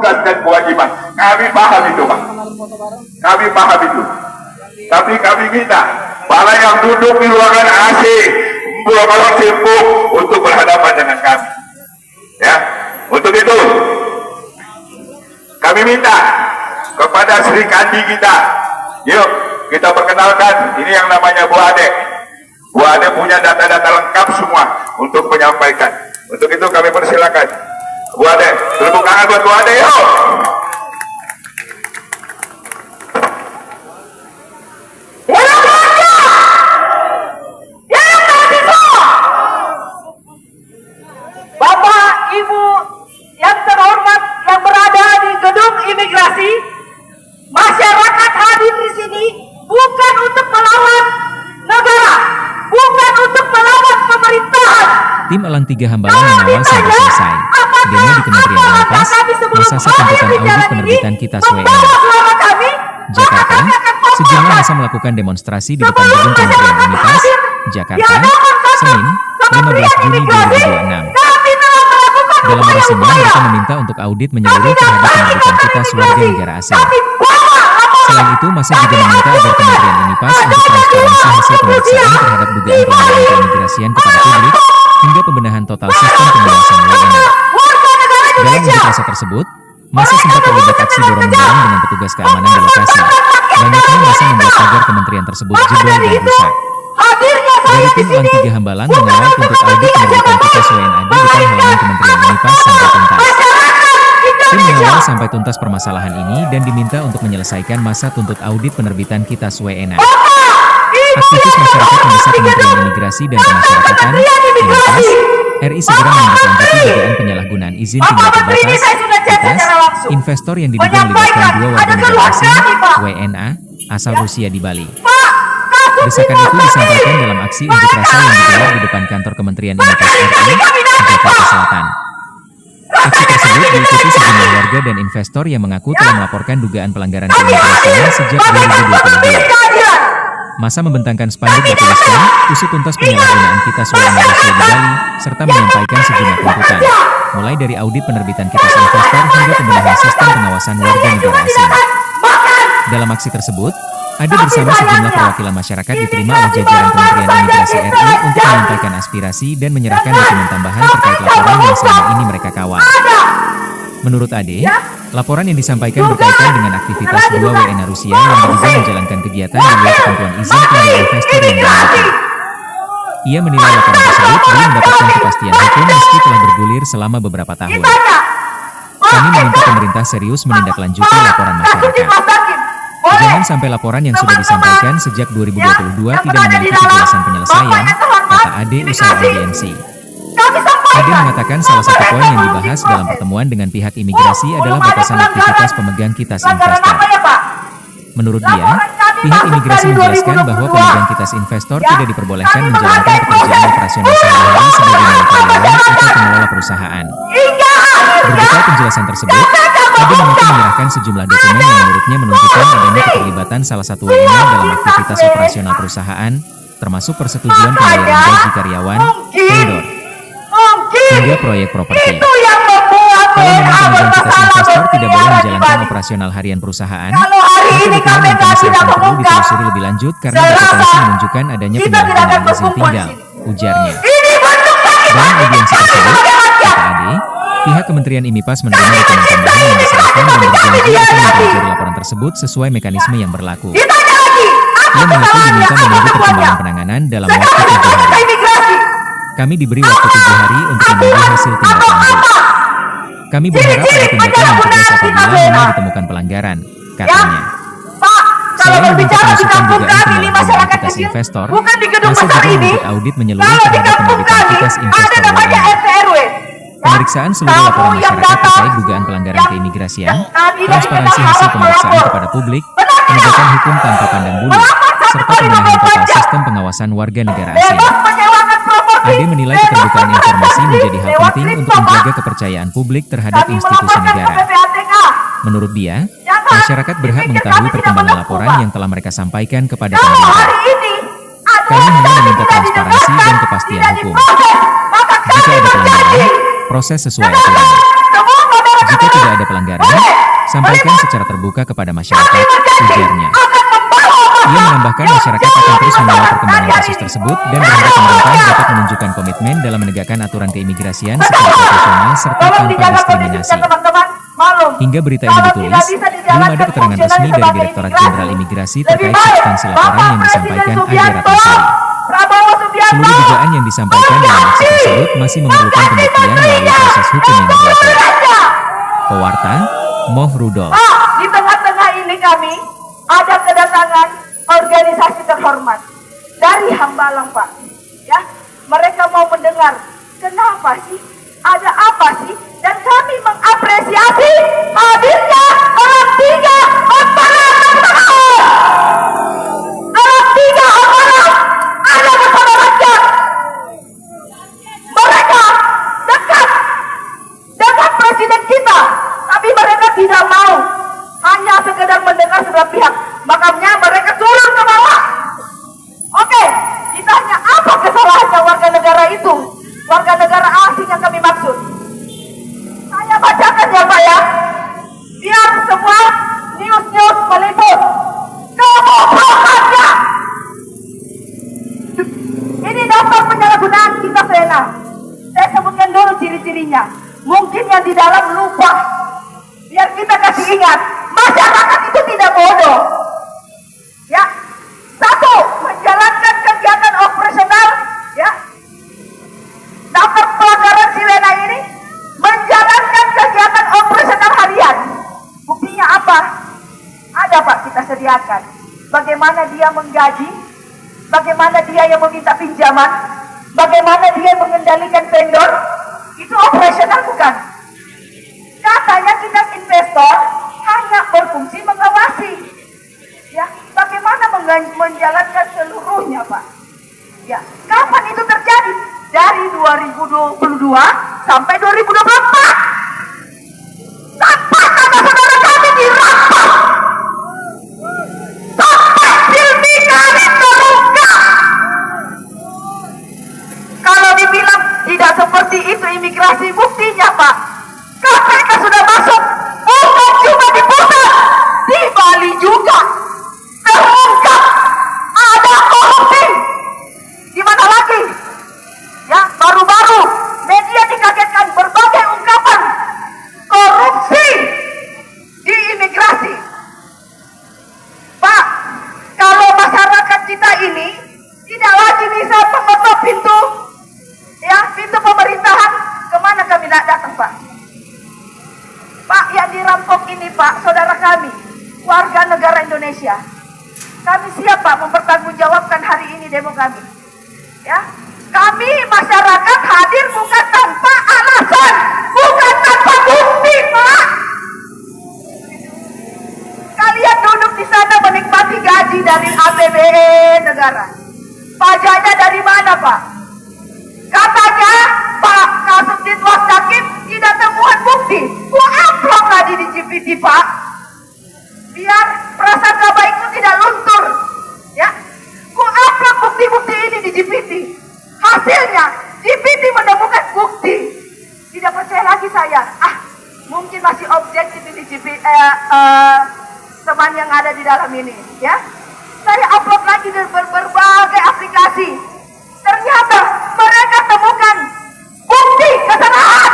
tugas dan kewajiban. Kami paham itu, Pak. Kami paham itu. Tapi kami minta para yang duduk di ruangan AC, ruangan sibuk untuk berhadapan dengan kami. Ya, untuk itu kami minta kepada Sri Kandi kita, yuk kita perkenalkan, ini yang namanya Bu Ade. Bu Ade punya data-data lengkap semua untuk menyampaikan. Untuk itu kami persilakan Bu Ade, tepuk tangan buat Bu Ade, yuk. Bapak, Ibu yang terhormat yang berada di gedung imigrasi, masyarakat hadir di sini bukan untuk melawan negara, bukan untuk melawan pemerintahan. Tim Elang 3 Hambalang mengawal sampai selesai. Demo di Kementerian Unipas, masa tuntutan audit penerbitan Kitas WNA. Jakarta, sejumlah masa melakukan demonstrasi di depan gedung Kementerian Unipas, Jakarta, Senin, 15 Juni 2026. Dalam orasinya, mereka meminta untuk audit menyeluruh terhadap penerbitan Kitas warga negara asing. Selain itu, masa juga meminta agar Kementerian Unipas untuk transparansi hasil pemeriksaan terhadap dugaan pelanggaran keimigrasian kepada publik, hingga pembenahan total sistem pengawasan WNA. Dalam unjuk rasa tersebut, masa sempat terlibat aksi dorong-mendorong dengan petugas keamanan di lokasi. Banyaknya masa membuat pagar kementerian tersebut jebol dan rusak. Dari tim Elang 3 Hambalang mengawal tuntut audit penerbitan Kitas WNA di depan halaman Kementerian Unipas sampai tuntas. Tim mengawal sampai tuntas permasalahan ini dan diminta untuk menyelesaikan masa tuntut audit penerbitan Kitas WNA. Aktivis masyarakat mendesak Kementerian Imigrasi dan Pemasyarakatan, Unipas, RI segera menindaklanjuti dugaan penyalahgunaan izin tinggal terbatas, Kitas, investor yang diduga melibatkan 2 warga negara asing, WNA, asal Rusia di Bali. Desakan itu disampaikan dalam aksi unjuk rasa yang digelar di depan kantor Kementerian Imigrasi RI, Jakarta Selatan. Aksi tersebut diikuti sejumlah warga dan investor yang mengaku telah melaporkan dugaan pelanggaran keimigrasian sejak 2022. Masa membentangkan spanduk bertuliskan, usut tuntas penyalahgunaan Kitas WNA Rusia di Bali, serta menyampaikan sejumlah tuntutan, mulai dari audit penerbitan Kitas investor hingga pembenahan sistem pengawasan warga negara asing. Dalam aksi tersebut, Ade bersama sejumlah perwakilan masyarakat diterima oleh jajaran Kementerian Imigrasi RI untuk menyampaikan aspirasi dan menyerahkan dokumen tambahan terkait laporan yang selama ini mereka kawal. Menurut Ade, laporan yang disampaikan berkaitan dengan aktivitas 2 WNA Rusia yang diduga menjalankan kegiatan di luar ketentuan izin tinggal investor yang dimiliki. Ia menilai laporan tersebut belum mendapatkan kepastian hukum meski telah bergulir selama beberapa tahun. Kami meminta pemerintah serius menindaklanjuti laporan masyarakat. Jangan sampai laporan yang sudah disampaikan sejak 2022 tidak memiliki kejelasan penyelesaian, kata Ade usai audiensi. Ade mengatakan salah satu poin yang dibahas dalam pertemuan dengan pihak imigrasi adalah batasan aktivitas pemegang Kitas investor. Menurut dia, pihak imigrasi menjelaskan bahwa pemegang Kitas investor tidak diperbolehkan menjalankan pekerjaan operasional sehari-hari sebagai karyawan atau pengelola perusahaan. Berbekal penjelasan tersebut, Ade mengaku menyerahkan sejumlah dokumen yang menurutnya menunjukkan adanya keterlibatan salah satu WNA dalam aktivitas operasional perusahaan, termasuk persetujuan pembayaran gaji karyawan, vendor, hingga proyek properti. Kalau memang pemegang Kitas investor tidak boleh menjalankan operasional harian perusahaan, maka dokumen yang kami serahkan perlu ditelusuri lebih lanjut karena berpotensi menunjukkan adanya penyalahgunaan izin tinggal, ujarnya. Dalam audiensi tersebut, kata Ade, pihak Kementerian Imipas menerima dokumen tambahan yang diserahkan dan berjanji akan mempelajari laporan tersebut sesuai mekanisme yang berlaku. Ia mengaku diminta menunggu perkembangan penanganan dalam waktu 7 hari. Kami diberi waktu 7 hari untuk menunggu hasil tindak lanjut. Kami berharap ada tindakan yang tegas apabila memang ditemukan pelanggaran, katanya. Selain meminta masukan dugaan penyalahgunaan Kitas investor, masa juga menuntut audit menyeluruh terhadap penerbitan Kitas investor WNA. Pemeriksaan seluruh laporan masyarakat terkait dugaan pelanggaran keimigrasian, transparansi hasil pemeriksaan kepada publik, penegakan hukum tanpa pandang bulu, serta pembenahan total sistem pengawasan warga negara asing. Ade menilai keterbukaan informasi menjadi hal penting untuk menjaga kepercayaan publik terhadap institusi negara. Menurut dia, masyarakat berhak mengetahui perkembangan laporan yang telah mereka sampaikan kepada pemerintah. Kami hanya meminta transparansi dan kepastian hukum. Jika ada pelanggaran, proses sesuai aturan. Semua saudara Jika kami tidak ada pelanggaran, sampaikan secara terbuka kepada masyarakat, ujarnya. akan membawa Ia menambahkan masyarakat akan terus mengawal perkembangan kasus tersebut dan berharap pemerintah dapat menunjukkan komitmen dalam menegakkan aturan keimigrasian secara profesional serta Tolong tanpa dijaga diskriminasi. kondisinya, teman-teman. Malum. Hingga berita ini Kalau ditulis, tidak bisa belum dijalankan ada keterangan resmi fungsionalnya dari sebagai Direktorat imigrasi, Jenderal Imigrasi lebih terkait baik substansi laporan Bapak yang disampaikan Presiden Ade Subianto, Ratnasari. Prabowo Subianto, Seluruh dugaan yang disampaikan dalam aksi tersebut masih memerlukan pembuktian melalui proses hukum yang berlaku. Raja. Pewarta, Moh Rudolf. Pak, di tengah-tengah ini kami ada kedatangan organisasi terhormat dari Hambalang, Pak. Ya, mereka mau mendengar kenapa sih, ada apa sih, dan kami mengapresiasi hadirnya orang tiga aparat ada bersama rakyat. Mereka dekat dengan presiden kita, tapi mereka tidak mau hanya sekedar mendengar sebelah pihak, makanya mereka turun ke bawah. Oke, ditanya apa kesalahannya warga negara itu, warga negara asing yang kami maksud. Saya bacakan ya Pak ya, biar semua news meliput kebobrokannya. Ini daftar penyalahgunaan kita Sena. Saya sebutkan dulu ciri-cirinya. Mungkin yang di dalam lupa. Biar kita kasih ingat, masyarakat itu tidak bodoh. Ya, satu, menjalankan kegiatan operasional. Ya, daftar pelanggaran Silena ini menjalankan kegiatan operasional harian. Buktinya apa? Ada Pak, kita sediakan. Bagaimana dia menggaji, bagaimana dia yang meminta pinjaman, bagaimana dia yang mengendalikan vendor, itu operasional bukan? Katanya kita investor hanya berfungsi mengawasi. Ya, bagaimana menjalankan seluruhnya, Pak? Ya, kapan itu terjadi? Dari 2022 sampai 2024. Sampai kata saudara kami dirampas. Sampai Silvi Karim terungkap. Kalau dibilang tidak seperti itu imigrasi, buktinya Pak, KPK sudah masuk, bukan cuma di pusat, di Bali juga terungkap ada korupsi. Di mana lagi? Ya, baru-baru media dikagetkan berbagai ungkapan korupsi di imigrasi. Pak, kalau masyarakat kita ini tidak lagi bisa mengetok pintu, ya, pintu pemerintahan, kemana kami nak datang, Pak? Pak, yang dirampok ini, Pak, saudara kami, warga negara Indonesia. Kami siap, Pak, mempertanggungjawabkan hari ini demo kami. Ya, kami masyarakat hadir bukan tanpa alasan, bukan tanpa bukti, Pak. Kalian duduk di sana menikmati gaji dari APBN negara. Pajaknya dari mana, Pak? Katanya Pak Kasubdit Wasdaqib tidak temuan bukti. Ku upload tadi di GPT, Pak. Biar prasangka baikku tidak luntur. Ya, ku upload bukti-bukti ini di GPT. Hasilnya GPT menemukan bukti. Tidak percaya lagi saya. Mungkin masih objektif ini teman yang ada di dalam ini, ya. Saya upload lagi di berbagai aplikasi. Ternyata mereka temukan bukti kesalahan.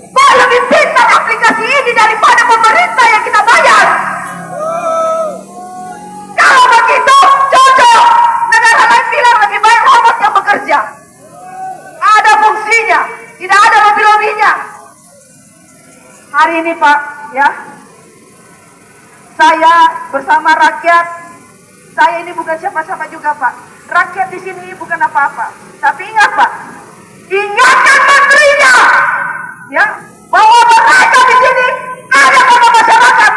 Kok lebih pintar aplikasi ini daripada pemerintah yang kita bayar? Kalau begitu, cocok. Negara lain bilang lebih baik robot yang bekerja. Ada fungsinya, tidak ada lobby-lobbynya. Hari ini Pak, ya, saya bersama rakyat. Saya ini bukan siapa-siapa juga, Pak. Rakyat di sini bukan apa-apa. Tapi ingat, Pak, ingatkan menterinya, ya, bahwa mereka di sini ada pada masyarakat.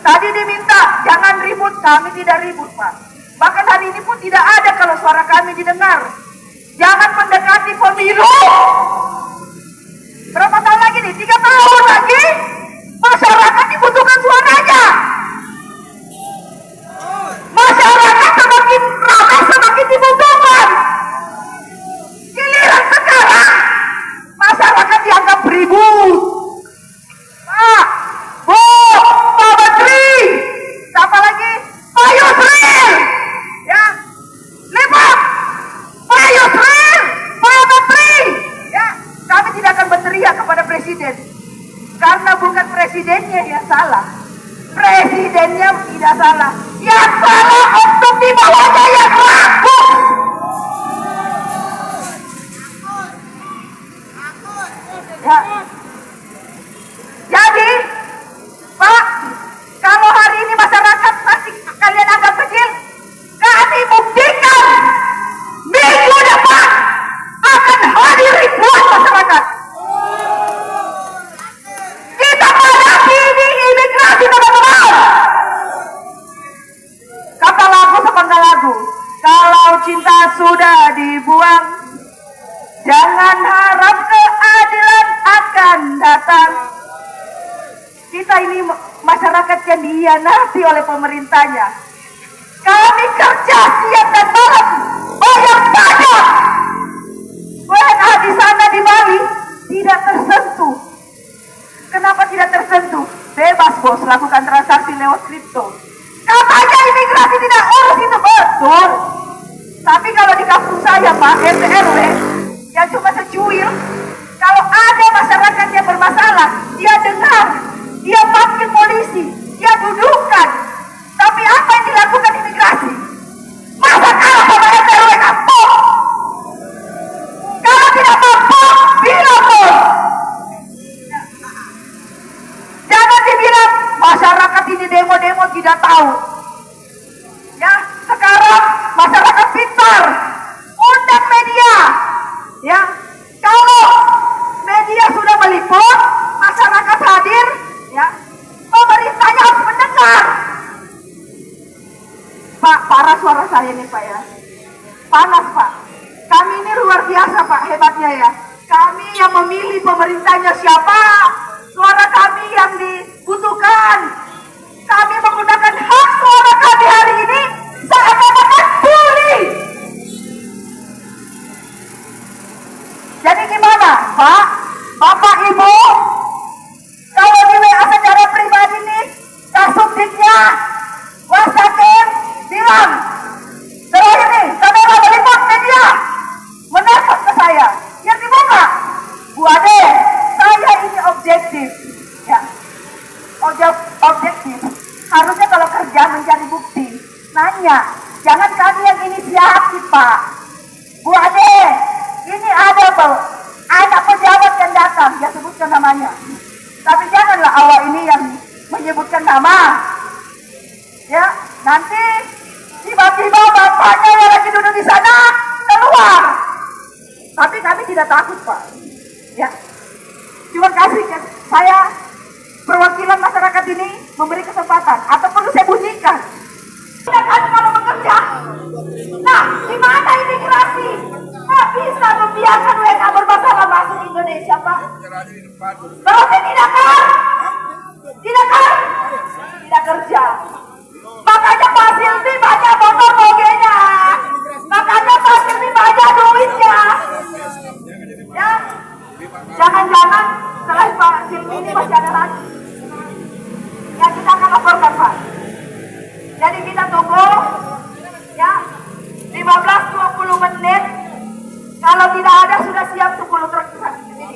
Tadi diminta jangan ribut, kami tidak ribut, Pak. Bahkan hari ini pun tidak ada kalau suara kami didengar. Jangan mendekati pemilu. Berapa tahun lagi nih? 3 tahun lagi. Masyarakat dibutuhkan suaranya. Masyarakat semakin ramai, semakin dibutuhkan. Giliran salah. Presidennya tidak salah. Yang salah untuk di bawahnya yang ragu. Ya. Jadi, Pak, kalau hari ini masyarakat masih kalian anggap kecil, kami buktikan minggu depan akan hadir ribuan masyarakat. Kita hadapi ini imigrasi, teman-teman. Kata lagu sepenggal lagu, kalau cinta sudah dibuang, jangan harap keadilan akan datang. Kita ini masyarakat yang dihianati oleh pemerintahnya. Kami kerja siang dan malam, bayar pajak. WNA di sana di Bali tidak tersentuh. Kenapa tidak tersentuh? Bebas bos, lakukan transaksi lewat kripto. Katanya imigrasi tidak urus, itu betul. Tapi kalau di kampung saya Pak, RT RW yang cuma secuil, kalau ada masyarakat yang bermasalah, dia dengar, dia panggil polisi, dia dudukkan. Tapi apa yang dilakukan imigrasi? Masa kalah sama RT RW kampung? Kalau tidak mampu, bilang bos. Jangan dibilang masyarakat ini demo-demo tidak tahu. Ya, sekarang masyarakat pintar, undang media. Ya, kalau media sudah meliput, masyarakat hadir, ya, pemerintahnya harus mendengar. Pak, parah suara saya nih Pak ya. Panas Pak. Kami ini luar biasa Pak, hebatnya ya. Kami yang memilih pemerintahnya siapa, suara kami yang dibutuhkan. Kami menggunakan hak suara kami hari ini seakan-akan tuli. Jadi gimana Pak, Bapak Ibu, kalau di WA secara pribadi nih, kasubditnya, Wasakin bilang, terus ini, kamera meliput media, menelpon ke saya, yang dibuka, Bu Ade, saya ini objektif, ya, objektif, harusnya kalau kerja mencari bukti, nanya, jangan kami yang inisiatif Pak, Bu Ade, ini ada anak pejabat yang datang, dia sebutkan namanya, tapi janganlah awal ini yang menyebutkan nama. Ya, nanti tiba-tiba bapaknya yang lagi duduk di sana keluar. Tapi kami tidak takut Pak. Ya, terima kasih. Saya perwakilan masyarakat ini memberi kesempatan. Atau perlu saya bunyikan. Tidak kan kalau bekerja. Nah, di mana imigrasi? Nggak bisa membiarkan WNA bermasalah masuk Indonesia Pak. Berarti tidak kan? Tidak kan? Tidak kerja. Makanya Pak Silvi banyak motor bogenya. Makanya Pak Silvi banyak duitnya. Ya, jangan-jangan setelah Pak Silvi ini masih ada lagi. Ya, kita akan laporkan Pak. Jadi kita tunggu, ya, 15-20 menit. Kalau tidak ada sudah siap 10 truk di sini.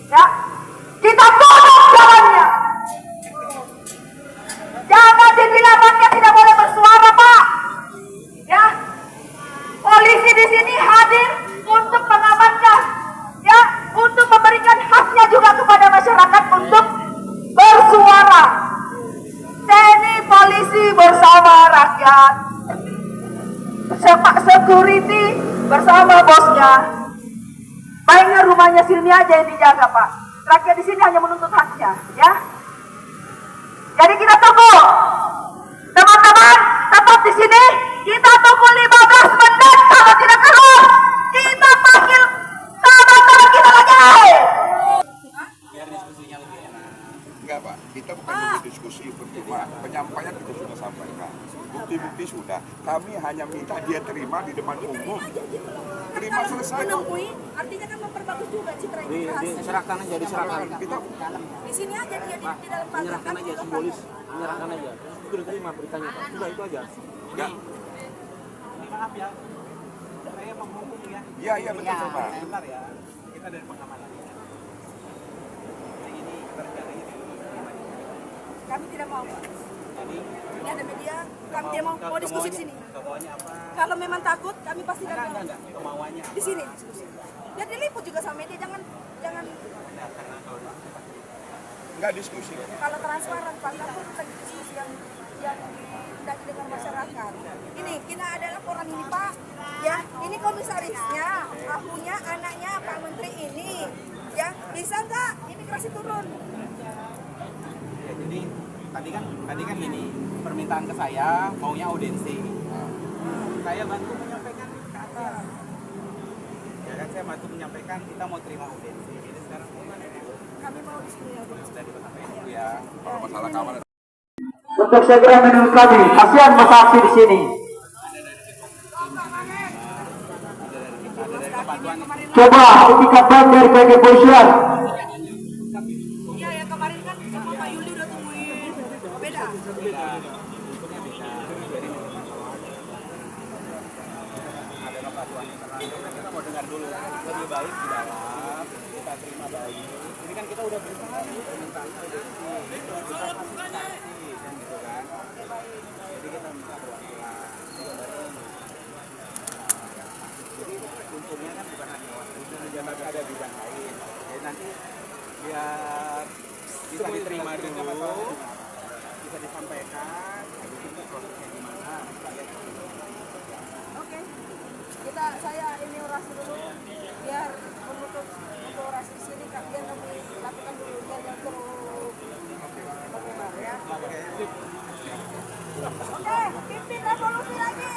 Ya, kita tutup jalannya. Jangan dibilang rakyat tidak boleh bersuara Pak. Ya, polisi di sini hadir untuk mengamankan, ya, untuk memberikan haknya juga kepada masyarakat untuk bersuara. TNI polisi bersama rakyat, security bersama bosnya. Baiknya rumahnya Silmi aja yang dijaga Pak. Rakyat di sini hanya menuntut haknya, ya. Jadi kita tunggu, teman-teman, tetap di sini. Kita tunggu 15 menit. Kalau tidak keluar, kita panggil teman-teman kita lagi. Biar diskusinya lebih enak. Enggak Pak, kita bukan berdiskusi berdua. Penyampaian kita sudah sampaikan. Bukti-bukti sudah. Kami hanya minta dia terima di depan umum. Terima selesai. Menemui, artinya kan memperbagus juga citra imigrasi. Diserahkan aja, diserahkan. Kita Di sini aja dia di dalam pagar Menyerahkan kan aja, itu simbolis. Menyerahkan aja. Itu diterima beritanya Pak. Sudah itu aja. ya. Maaf ya, saya mau ngomong ya. Iya betul Pak. Sebentar ya, kita dari pengamanan. Yang ini kerja ini. Kami tidak mau, Pak. Ini ada media, kami tidak mau diskusi di sini. Kemauannya apa? Kalau memang takut, kami pasti datang. Enggak. Kemauannya. Di sini diskusi. Dan diliput juga sama media, jangan Enggak diskusi. kalau transparan, Pak, kamu lagi diskusi yang tidak didengar masyarakat. Ini kita ada laporan ini, Pak. Ya, ini komisarisnya, akunya, anaknya Pak Menteri ini. Ya, bisa nggak imigrasi turun? Ya, jadi tadi kan gini, permintaan ke saya maunya audiensi. Saya bantu menyampaikan ke atas. Ya kan saya bantu menyampaikan kita mau terima audiensi. Jadi sekarang Kami mau di sini ya. sudah disampaikan dulu ya. Kalau masalah keamanan. Untuk segera menurut kami, kasihan masa aksi di sini. Coba etikat baik dari pihak kepolisian. Iya, yang kemarin kan sama Pak Yuli udah tungguin. Beda. Ada kepatuhan internal. Kita mau dengar dulu. Lebih baik di dalam kita terima baik. Ini kan kita udah berusaha nih permintaannya audiensi. Kita fasilitasi dan gitu kan. Jadi kita minta perwakilan. Jadi untungnya kan bukan hanya waktu itu, tapi ada bidang lain. Jadi nanti biar bisa diterima dulu, bisa disampaikan, habis itu prosesnya gimana, kita lihat. Oke. Saya ini orasi dulu biar menutup untuk orasi di sini biar kami lakukan dulu biar yang terus bagaimana ya. Oke, pimpin revolusi lagi.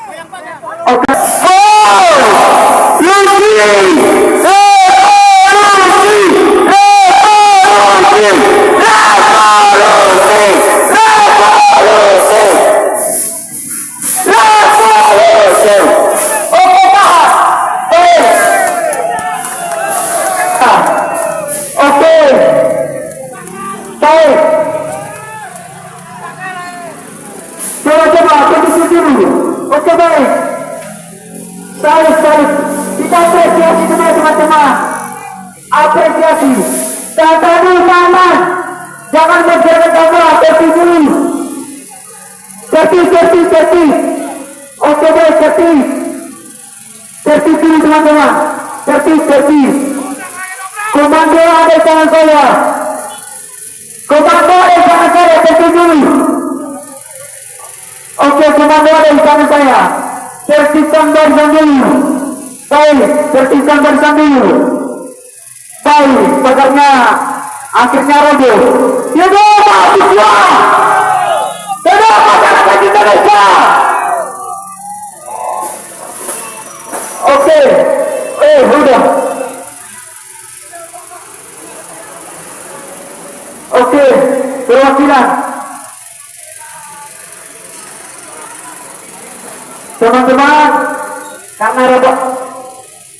Oke baik. Baik. Kita apresiasi semua teman-teman. Apresiasi. Dan tadi tangan. Jangan berjalan kamera. Tertib. Oke baik, tertib. Tertib dulu teman-teman. Tertib. Komando ada di tangan saya. Tertib dulu. Oke, komando ada di tangan saya. Tertibkan barisan dulu. Baik, tertibkan barisan dulu. Baik, pagarnya akhirnya roboh. Hidup mahasiswa! Hidup masyarakat Indonesia! Oke, udah. Oke, perwakilan. Teman-teman, karena roboh,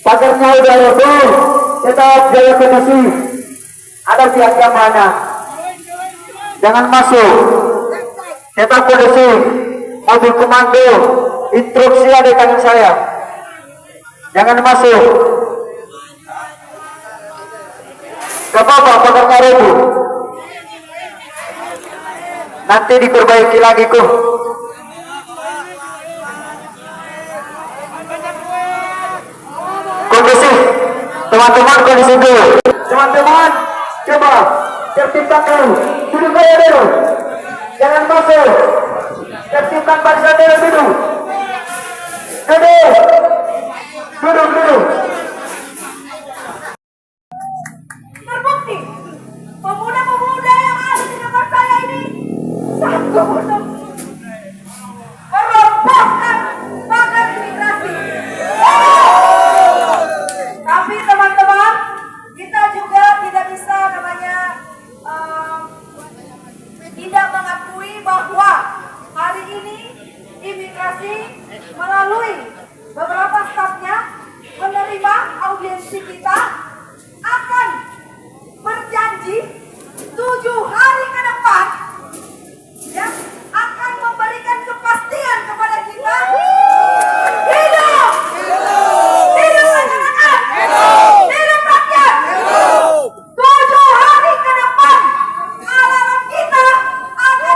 pagarnya udah roboh, tetap jaga kondisi. Ada pihak yang mana? Jangan masuk. Tetap kondisi. Mobil komando, instruksi ada di tangan saya. Jangan masuk. Gak apa-apa, pagarnya roboh. Nanti diperbaiki lagi kok. Kondisi, teman-teman kondisi dulu. Teman-teman, coba tertibkan dulu. Duduk aja dulu. Jangan masuk. Tertibkan barisan dulu. Duduk. Terbukti pemuda-pemuda yang ada di depan saya ini sanggup untuk merobohkan pagar imigrasi. Tapi teman-teman, kita juga tidak bisa tidak mengakui bahwa hari ini imigrasi melalui beberapa stafnya menerima audiensi kita akan berjanji 7 hari ke depan ya akan memberikan kepastian kepada kita hidup masyarakat, hidup rakyat. 7 hari ke depan alarm kita akan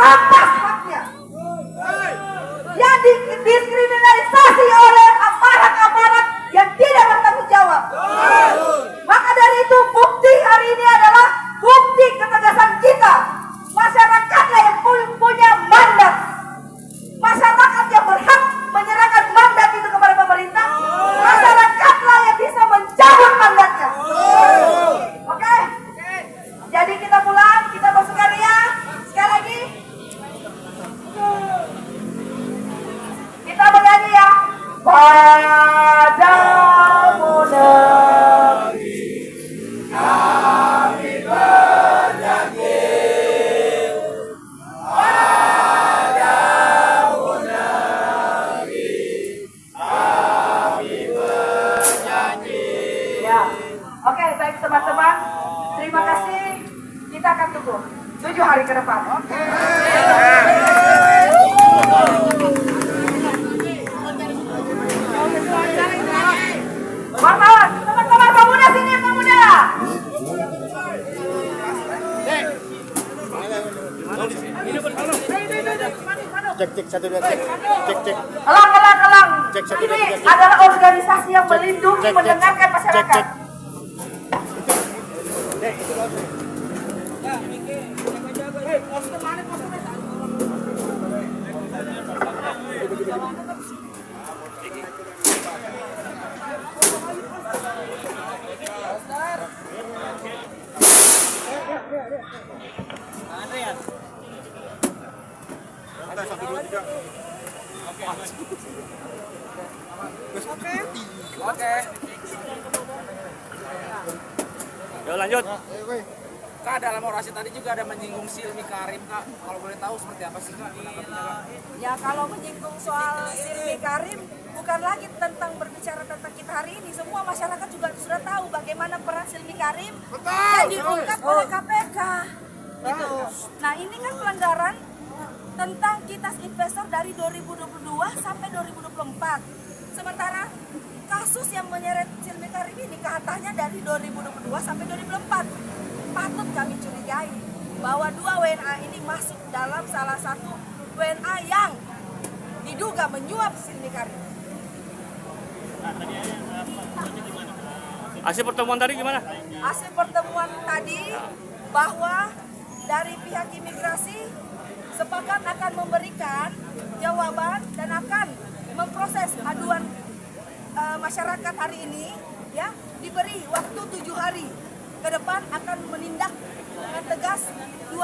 atas haknya. Yang didiskriminalisasi oleh aparat-aparat yang tidak bertanggung jawab. Maka dari itu bukti hari ini adalah bukti ketegasan kita. Masyarakatlah yang punya mandat. Masyarakat yang berhak menyerahkan mandat itu kepada pemerintah. Masyarakatlah yang bisa mencabut mandatnya. Oke? Jadi kita pulang, kita bersukaria. Sekali lagi kita bernyanyi ya. Padamu negeri kami bernyanyi. Padamu negeri kami bernyanyi. Ya, oke, baik teman-teman. Terima kasih. Kita akan tunggu 7 hari ke depan. Wartawan, teman-teman pemuda sini, pemuda. Cek 1 2 cek. Cek. Elang. Cek, satu, Ini dua, tiga, cek. adalah organisasi yang melindungi, Cek. mendengarkan masyarakat. Cek. Oke. Yuk lanjut. Kak, dalam orasi tadi juga ada menyinggung Silmi Karim, Kak. Kalau boleh tahu seperti apa sih, Kak, menanggapinya, Kak? Ya kalau menyinggung soal Silmi Karim bukan lagi tentang berbicara tentang kita hari ini. Semua masyarakat juga sudah tahu bagaimana peran Silmi Karim yang diungkap oleh KPK. Gitu. Nah ini kan pelanggaran tentang kitas investor dari 2022 sampai 2024. Sementara kasus yang menyeret Silmi Karim ini katanya dari 2022 sampai 2024. Patut kami curigai bahwa 2 WNA ini masuk dalam salah satu WNA yang diduga menyuap Silmi Karim. Hasil pertemuan tadi gimana? Hasil pertemuan tadi bahwa dari pihak imigrasi sepakat akan memberikan jawaban dan akan memproses aduan masyarakat hari ini, ya, diberi waktu 7 hari ke depan akan menindak dengan tegas 2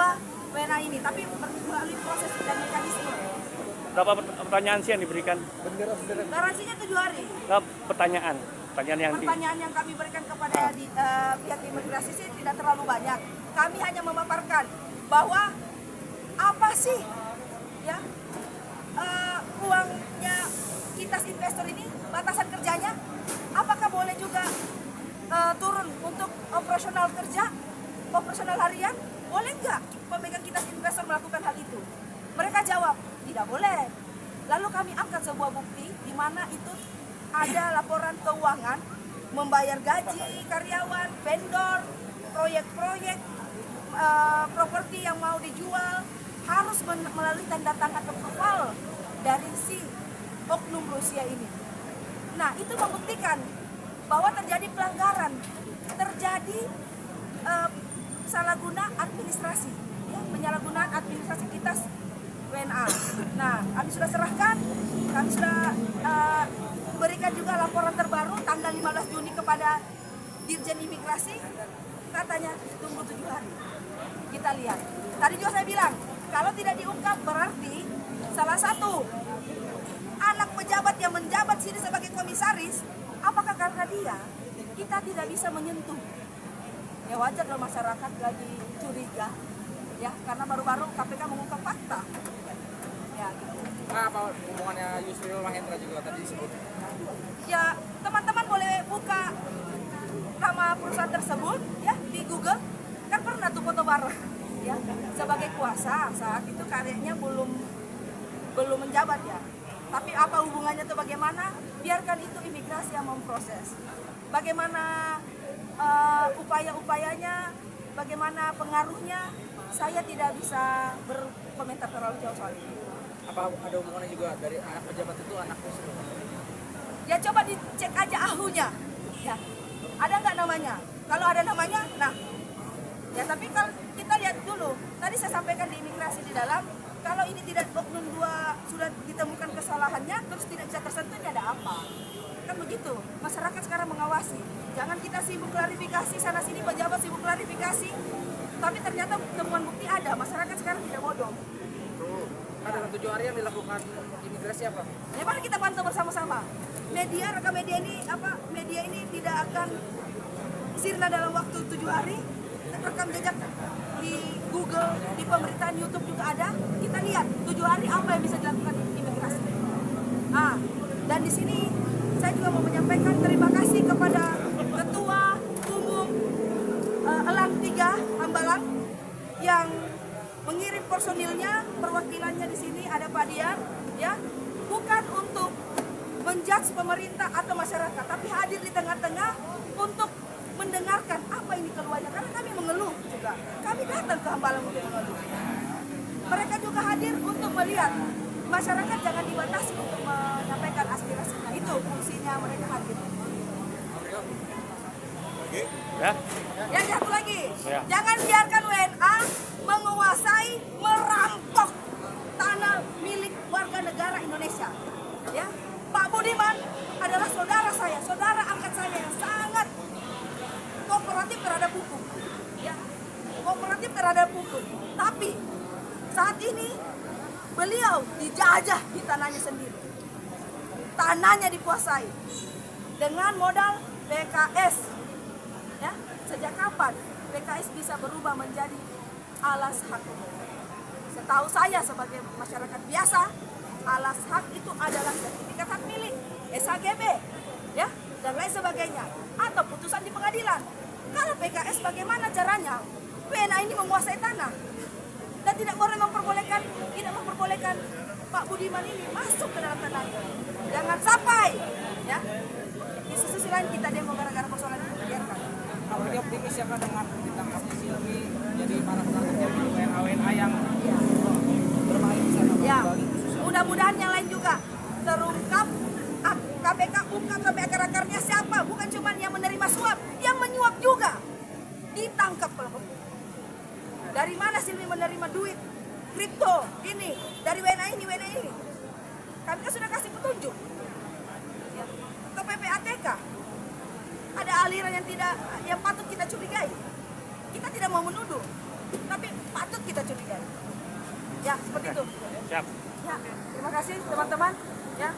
WNA ini, tapi melalui proses dan mekanisme. Berapa pertanyaan sih yang diberikan? Garansinya 7 hari. Nah, pertanyaan yang Pertanyaan yang kami berikan kepada pihak imigrasi sih tidak terlalu banyak. Kami hanya memaparkan bahwa apa sih, ya, uangnya kitas investor ini, batasan kerjanya, apakah boleh juga turun untuk operasional kerja, operasional harian, boleh nggak pemegang kitas investor melakukan hal itu? Mereka jawab, tidak boleh. Lalu kami angkat sebuah bukti di mana itu ada laporan keuangan, membayar gaji karyawan, vendor, proyek-proyek, properti yang mau dijual, harus melalui tanda tangan approval dari si oknum Rusia ini. Nah, itu membuktikan bahwa terjadi pelanggaran, terjadi salah guna administrasi, ya, penyalahgunaan administrasi kitas WNA. Nah, kami sudah serahkan, kami sudah berikan juga laporan terbaru tanggal 15 Juni kepada Dirjen Imigrasi, katanya tunggu 7 hari. Kita lihat. Tadi juga saya bilang, kalau tidak diungkap berarti salah satu anak pejabat yang menjabat sini sebagai komisaris, apakah karena dia kita tidak bisa menyentuh? Ya wajar kalau masyarakat lagi curiga, ya, karena baru-baru KPK mengungkap fakta. Ya, gitu. Nah, apa hubungannya Yusril Mahendra juga tadi disebut? Ya, teman-teman boleh buka nama perusahaan tersebut, ya, di Google. Kan pernah tuh foto bareng, ya, sebagai kuasa saat itu karyanya belum menjabat, ya. Tapi apa hubungannya itu bagaimana? Biarkan itu imigrasi yang memproses. Bagaimana upaya-upayanya bagaimana pengaruhnya, saya tidak bisa berkomentar terlalu jauh soal ini. Apa ada hubungannya juga dari anak pejabat itu anaknya semua? Ya coba dicek aja ahunya, ya ada nggak namanya? Kalau ada namanya, nah ya tapi kalau kita lihat dulu, tadi saya sampaikan di imigrasi di dalam, kalau ini tidak oknum 2 sudah ditemukan kesalahannya, terus tidak bisa tersentuh, ini ada apa? Kan begitu, masyarakat sekarang mengawasi. Jangan kita sibuk klarifikasi sana sini, pejabat sibuk klarifikasi, tapi ternyata temuan bukti ada. Masyarakat sekarang tidak bodoh. Dalam 7 hari yang dilakukan imigrasi apa? Ya mari kita pantau bersama-sama. Media, rekam media ini media ini tidak akan sirna dalam waktu 7 hari. Rekam jejak di Google, di pemberitaan YouTube juga ada. Kita lihat 7 hari apa yang bisa dilakukan imigrasi. Dan di sini saya juga mau menyampaikan terima kasih kepada Ketua Umum Elang 3 Hambalang yang mengirim personilnya, perwakilannya di sini ada Pak Dian, ya, bukan untuk menjudge pemerintah atau masyarakat, tapi hadir di tengah-tengah untuk mendengarkan apa ini keluarnya, karena kami mengeluh juga. Kami datang ke Hambalang untuk mengeluh. Mereka juga hadir untuk melihat masyarakat jangan dibatasi untuk menyampaikan aspirasinya. Itu fungsinya mereka hadir. Ya. Yang satu lagi, jangan biarkan WNA menguasai, merampok tanah milik warga negara Indonesia. Ya, Pak Budiman adalah saudara saya, saudara angkat saya yang sangat kooperatif terhadap hukum. Ya, kooperatif terhadap hukum. Tapi saat ini beliau dijajah di tanahnya sendiri. Tanahnya dikuasai dengan modal PKS. Ya, sejak kapan PKS bisa berubah menjadi alas hak? Setahu saya sebagai masyarakat biasa, alas hak itu adalah sertifikat hak milik, SHGB, ya, dan lain sebagainya, atau putusan di pengadilan. Kalau PKS bagaimana caranya WNA ini menguasai tanah dan tidak memperbolehkan Pak Budiman ini masuk ke dalam tanahnya. Jangan sampai, ya. Di sisi lain kita demo gara-gara persoalan ini, biarkan. Apalagi optimis ya kan dengan ditangkapnya Silvi, jadi para penangkapnya di WNA yang bermain di sana. Ya, mudah-mudahan yang lain juga terungkap. KPK ungkap sampai akar-akarnya siapa, bukan cuma yang menerima suap, yang menyuap juga ditangkap kelompok. Dari mana Silvi menerima duit kripto ini, dari WNA ini? Kami kan sudah kasih petunjuk, ya, ke PPATK. Ada aliran yang patut kita curigai. Kita tidak mau menuduh, tapi patut kita curigai. Ya, seperti itu. Siap. Ya, terima kasih teman-teman. Ya.